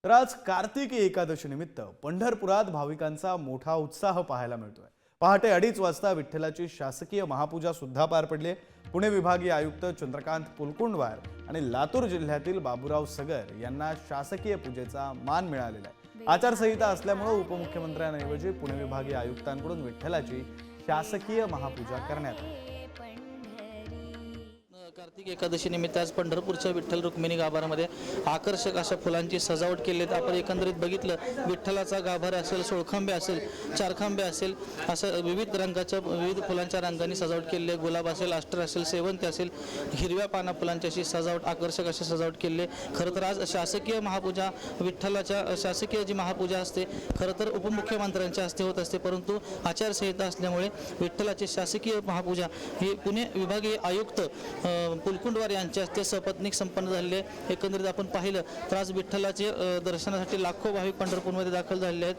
तर आज कार्तिकी एकादशी निमित्त पंढरपुरात भाविकांचा मोठा उत्साह पाहायला मिळतोय। पहाटे 2:30 वाजता विठ्ठलाची शासकीय महापूजा सुद्धा पार पडली। पुणे विभागीय आयुक्त चंद्रकांत पुलकुंडवार आणि लातूर जिल्ह्यातील बाबूराव सगर यांना शासकीय पूजेचा मान मिळालेला आहे। आचारसंहिता असल्यामुळे उपमुख्यमंत्र्यांऐवजी पुणे विभागीय आयुक्तांकडून विठ्ठलाची शासकीय महापूजा करण्यात आली। कार्तिक एकादशी निमित्त आज पंढरपूरच्या विठ्ठल रुक्मिणी गाभाऱ्यामध्ये आकर्षक अशा फुलांची सजावट केली आहे। आपण एकंदरीत बघितलं विठ्ठलाचा गाभारा असेल, सोळखांबे असेल, चारखांबे असेल, असं विविध रंगाच्या विविध फुलांच्या रंगांनी सजावट केली आहे। गुलाब असेल, अस्टर असेल, सेवंती असेल, हिरव्या पाना फुलांची अशी सजावट आकर्षक अशी सजावट केली आहे। खरं तर आज शासकीय महापूजा विठ्ठलाच्या शासकीय जी महापूजा असते खरं तर उपमुख्यमंत्र्यांच्या हस्ते होत असते, परंतु आचारसंहिता असल्यामुळे विठ्ठलाची शासकीय महापूजा ही पुणे विभागीय आयुक्त पुलकुंडवार यांच्या हस्ते सपत्नीक संपन्न झालेले। एकंदरीत आपण पाहिलं तर आज विठ्ठलाचे दर्शनासाठी लाखो भाविक पंढरपूरमध्ये दाखल झालेले आहेत।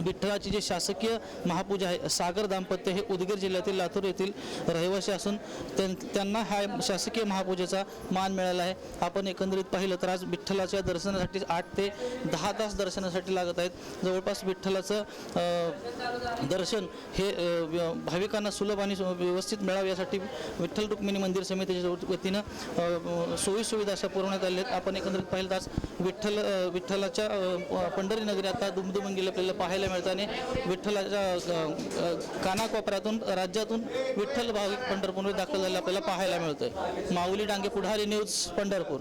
विठ्ठलाची जी शासकीय महापूजा आहे, सागर दाम्पत्य हे उदगीर जिल्ह्यातील लातूर येथील रहिवासी असून त्यांना ह्या शासकीय महापूजेचा मान मिळाला आहे। आपण एकंदरीत पाहिलं तर आज विठ्ठलाच्या दर्शनासाठी 8 ते 10 तास दर्शनासाठी लागत आहेत। जवळपास विठ्ठलाचं दर्शन हे भाविकांना सुलभ आणि व्यवस्थित मिळावे यासाठी विठ्ठल रुक्मिणी मंदिर समितीच्या वतीनं सोयी सुविधा अशा पुरवण्यात आल्या आहेत। आपण एकंदरीत पाहिलं तर विठ्ठलाच्या पंढरी नगरी आता दुमदुमून आपल्याला पाहायला मिळतं आणि विठ्ठलाच्या कानाकोपऱ्यातून राज्यातून विठ्ठल भाविक पंढरपूरमध्ये दाखल झालेले आपल्याला पाहायला मिळतंय। माऊली डांगे, पुढारी न्यूज, पंढरपूर।